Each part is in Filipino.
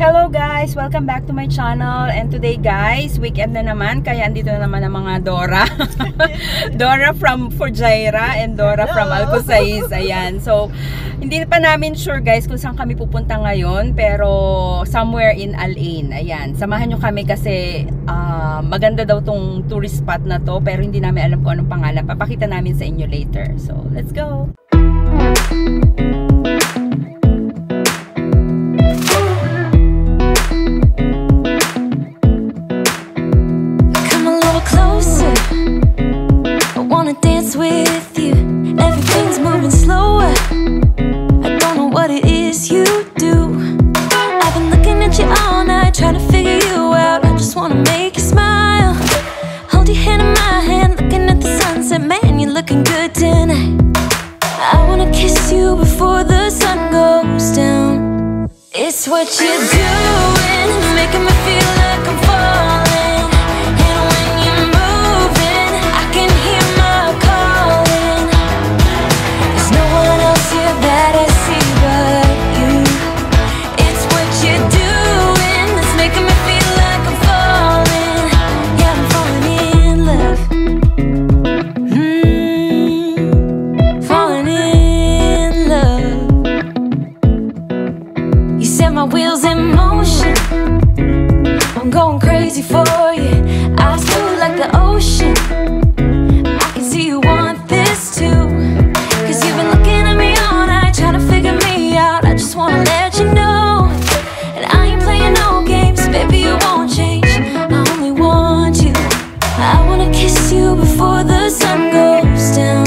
Hello guys! Welcome back to my channel. And today guys, weekend na naman. Kaya andito na naman ang mga Dora. Dora from Fujairah and Dora from Alcosais. Ayan. So, hindi pa namin sure guys kung saan kami pupunta ngayon. Pero somewhere in Al Ain. Ayan. Samahan nyo kami kasi maganda daw tong tourist spot na to. Pero hindi namin alam kung anong pangalan. Papakita namin sa inyo later. So, let's go! With you, everything's moving slower. I don't know what it is you do. I've been looking at you all night, trying to figure you out. I just wanna make you smile. Hold your hand in my hand, looking at the sunset. Man, you're looking good tonight. I wanna kiss you before the sun goes down. It's what you're doing, making me feel like I'm falling. My wheels in motion, I'm going crazy for you. Eyes blue like the ocean. I can see you want this too. Cause you've been looking at me all night, trying to figure me out. I just wanna let you know, and I ain't playing no games. Baby, you won't change, I only want you. I wanna kiss you before the sun goes down.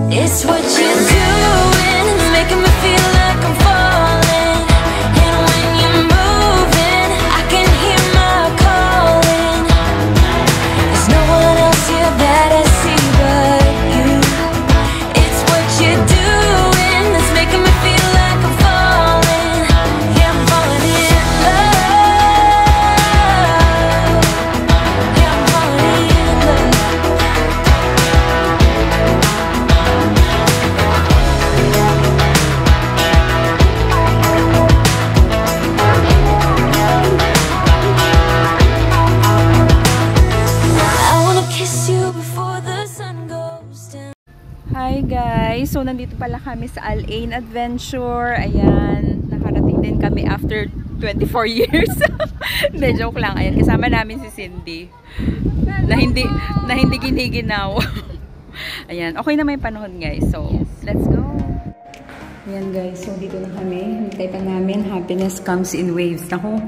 It's what you're doing, it's making me feel like I'm falling. Hi guys! So nandito pala kami sa Al Ain Adventure. Ayan, nakarating din kami after 24 years. Hindi, joke lang. Ayan, kasama namin si Cindy. Na hindi giniginaw. Ayan, okay na may panahon guys. So, let's go! Ayan guys, so dito na kami. Hintay pa namin. Happiness comes in waves. Ako,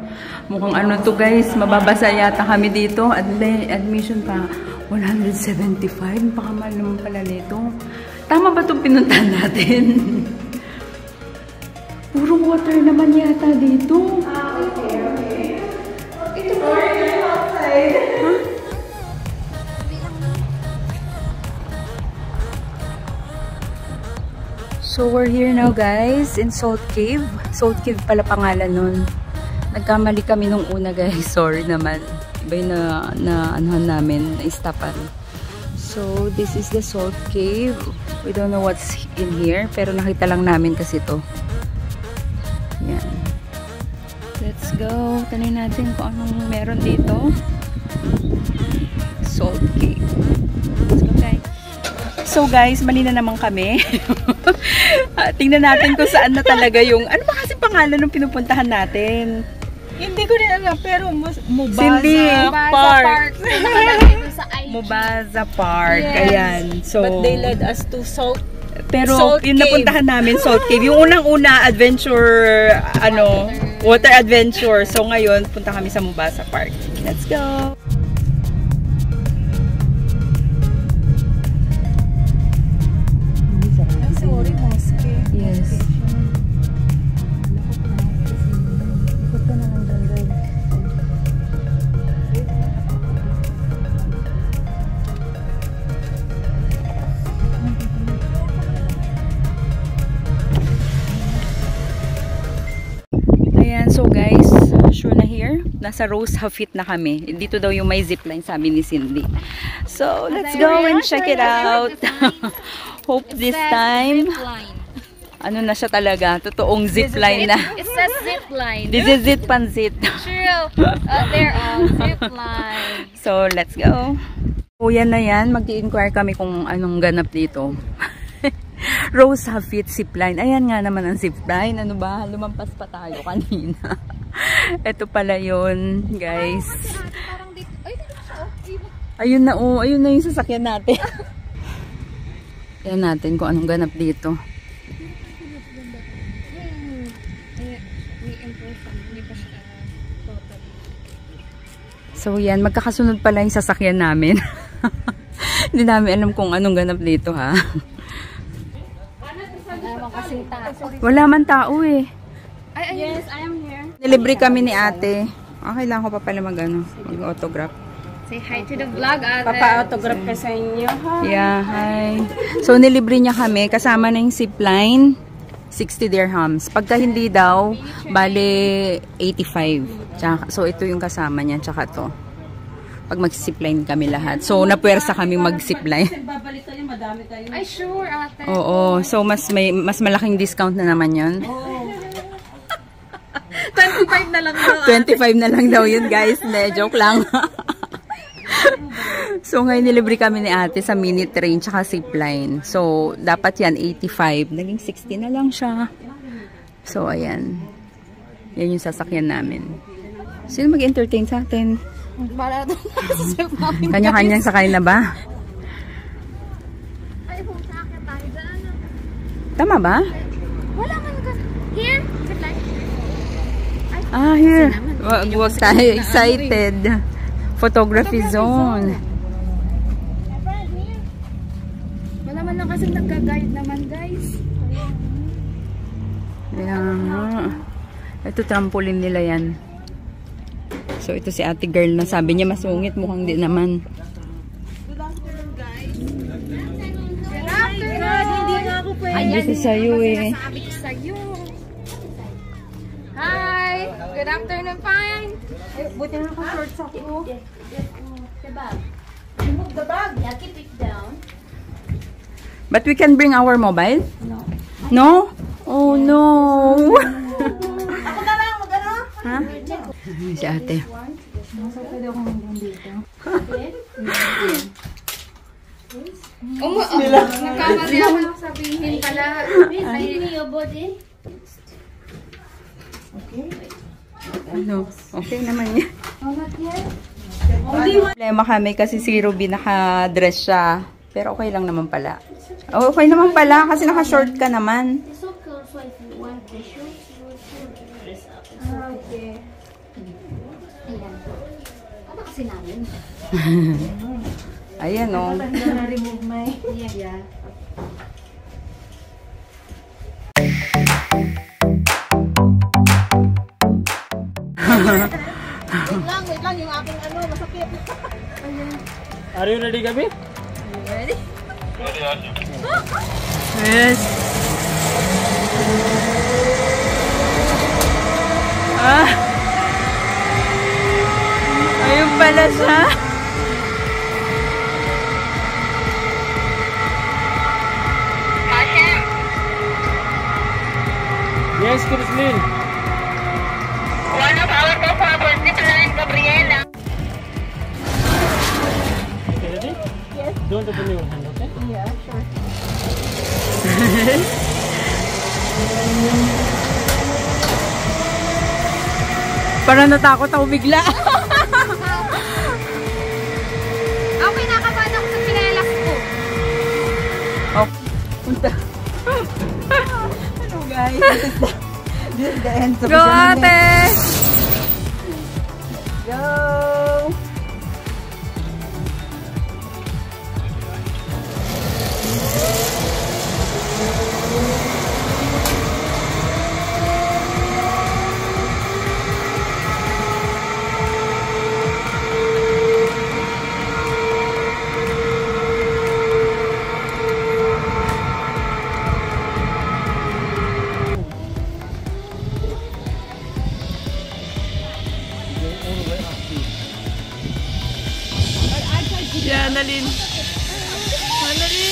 mukhang ano to guys. Mababasa yata kami dito. Admission pa 175. Pakamahal naman pala nito. Tama ba itong pinuntahan natin? Puro water naman yata dito. Okay. Ito po yung outside. Huh? So we're here now guys in Salt Cave. Salt Cave pala pangalan nun. Nagkamali kami nung una guys. Sorry naman. Iba yung na anuhan namin, na-istapan. So, this is the Salt Cave. We don't know what's in here, pero nakita lang namin kasi to. Yan. Let's go. Tanay natin kung anong meron dito. Salt Cave. Let's go guys. So guys, mali na naman kami. Tingnan natin kung saan na talaga yung, ano ba kasi pangalan ng pinupuntahan natin? Hindi ko rin alam, pero Mubaza Park. Mubaza Park. Yes. Ayan. So, but they led us to Salt yung napuntahan namin, Salt Cave. Yung unang-una, adventure, water adventure. So, ngayon, punta kami sa Mubaza Park. Let's go! Yes. Ayan, so guys, sure na here. Nasa Rose Hafit na kami. Dito daw yung may zipline, sabi ni Cindy. So, let's go and check it out. Hope this time ano na siya talaga, totoong zipline na. It says zip line. This is it, pansit. True. There, zip line. So, let's go. O, yan na yan. Mag-i-inquire kami kung anong ganap dito. Rose Hafit zipline. Ayan nga naman ang zipline. Ano ba? Lumampas pa tayo kanina. Ito pala yun, guys. Parang dito. Ay, dito siya. Ayun na, oh. Ayun na yung sasakyan natin. Yan natin kung anong ganap dito. So yan, magkakasunod pala yung sasakyan namin. Hindi namin alam kung anong ganap dito, ha. Wala man tao eh. Yes, I am here. Nilibre kami ni ate. Okay lang ko pa pala mag-autograph. Say hi to the vlog, ate. Papa-autograph ka sa inyo, ha? Yeah, hi. So, nilibre niya kami. Kasama na yung zipline. 60 dirhams. Pagka hindi daw, bale 85. Tsaka, so, ito yung kasama niya. Tsaka to. Pag mag-zipline kami lahat. So, napwersa kami mag-zipline. Babalik kayo, madami kayo. Ay, sure, ate. Oo. So, mas malaking discount na naman yun. 25 na lang daw. 25 na lang daw yun, guys. Hindi, joke lang. So, ngayon nilibre kami ni ate sa mini train tsaka zipline. So, dapat yan 85. Naging 60 na lang siya. So, ayan. Yan yung sasakyan namin. Sino mag-entertain sa atin? Kanya-kanyang sakay na ba? Ay, pumunta ka tayo dyan. Tama ba? Wala ka na. Here, zip line. Ah, here. Wag tayo excited. Photography zone. Wala man lang kasi nagka-guide naman, guys. Ayan. Ito trampoline nila yan. So ito si ate girl na sabi niya masungit, mukhang di naman. Hindi nga ako pwede. Ay, dito sa'yo eh. Sabi ko sa'yo. Hi! Good afternoon, fine. Buti na ako shorts ako. Remove the bag. Yeah, keep it down. But we can bring our mobile? No. No? Oh no. Ako na lang, mag-ano? Ha? Si ate. Nagkamali ako sabihin pala. Ano? Okay naman yan. Problema kami kasi si Ruby naka-dress siya. Pero okay lang naman pala. Oh, okay naman pala kasi naka-short ka naman. It's okay also if you want the shoes, you should dress up. Okay. Ayan. Ano kasi namin? Ayan o. Na-remove my... Yeah. Wait lang, yung aking ano, masakit. Are you ready, Gabi? Yes. Ah. Ayun pala siya. Yes, Chrislyn. One of our co-founders, Nicola and Gabriela. Okay, ready? Yes. Don't open your hand, okay? Yeah, sure. Parang natakot ako bigla. Okay, nakabahan ako sa pinelas ko. Oh, punta. Hello guys. This is the end of the Go ate! Go! Yan, Annalyn. Annalyn!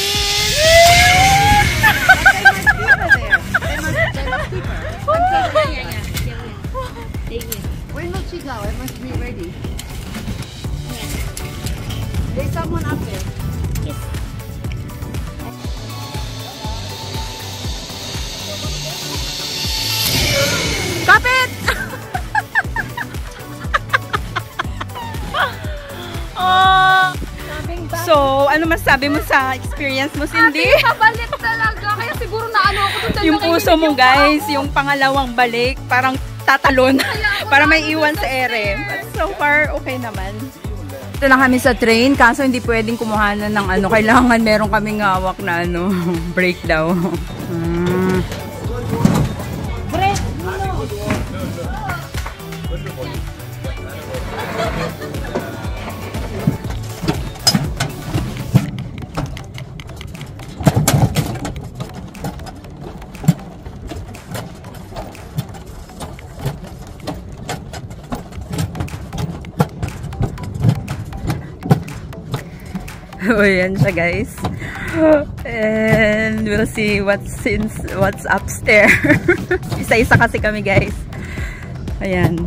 Kapit! Oh. So, ano masabi mo sa experience mo, Cindy? Pabalik talaga. Kaya siguro na ano ako dun. Yung puso mo, guys, yung pangalawang balik, parang tatalon para may iwan sa ere. But so far, okay naman. Ito na kami sa train, kaso hindi pwedeng kumuhanan ng ano. Kailangan meron kaming hawak na ano, break daw. Oh, yan siya, guys. And we'll see what's upstairs. Isa-isa kasi kami, guys. Ayan.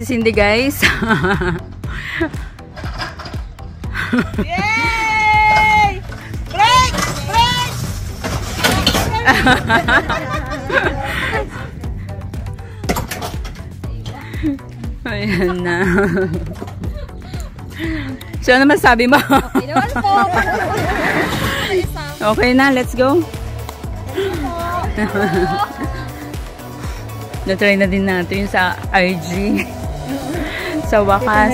Si Cindy, guys. Yay! Break! Break! Ayan na. So, ano masabi mo? Okay naman po. Okay na, let's go. Na-try na din natin sa RG. Sa wakas.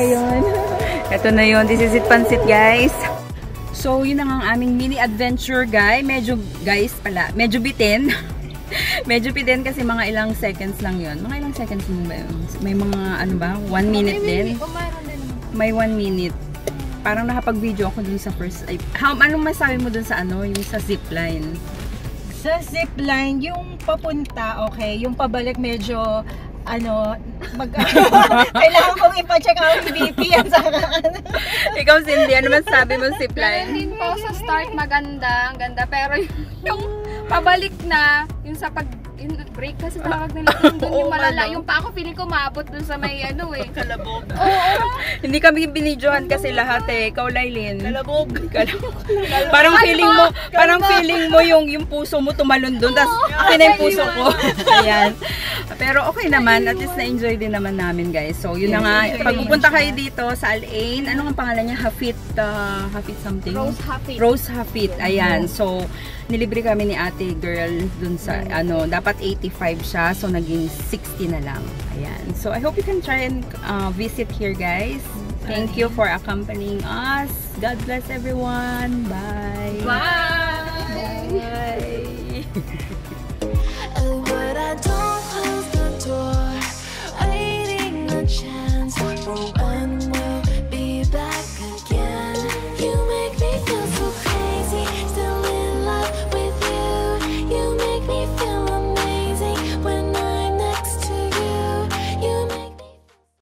Ito na yun. This is it, pansit, guys. So, yun ang aming mini adventure, guys. Medyo bitin. Medyo bitin kasi mga ilang seconds lang yun. Mga ilang seconds mo ba yun? May mga, ano ba? 1 minute din? May 1 minute. Parang nakapag-video ako dun sa first. Anong masabi mo dun sa ano? Yung sa zipline? Sa zipline, yung papunta, okay. Yung pabalik medyo, ano, kailangan kong ipacheck out yung BP. Ikaw, Cindy, ano masabi mo Ganun zipline? din po sa start maganda, ang ganda. Pero yung pabalik na, yung sa yung break kasi tawag nila yung malala. Yung pa ako feeling ko maabot dun sa may ano eh. Kalabog. Hindi kami binidyohan kasi lahat eh. Ikaw, Lailin. Kalabog. Parang feeling mo yung puso mo tumalon doon. Tapos akin na yung puso ko. Ayan. Pero okay naman. At least na-enjoy din naman namin, guys. So, yun na nga. Pag pupunta kayo dito sa Al-Ain, ano ang pangalan niya? Hafit something? Rose Hafit. Rose Hafit. Ayan. So, nilibre kami ni ate girl dun sa, ano, dapat 85 siya. So, naging 60 na lang. Ayan. So, I hope you can try and visit here, guys. Thank you for accompanying us. God bless everyone. Bye. Bye! Bye. But I don't close the door, waiting a chance.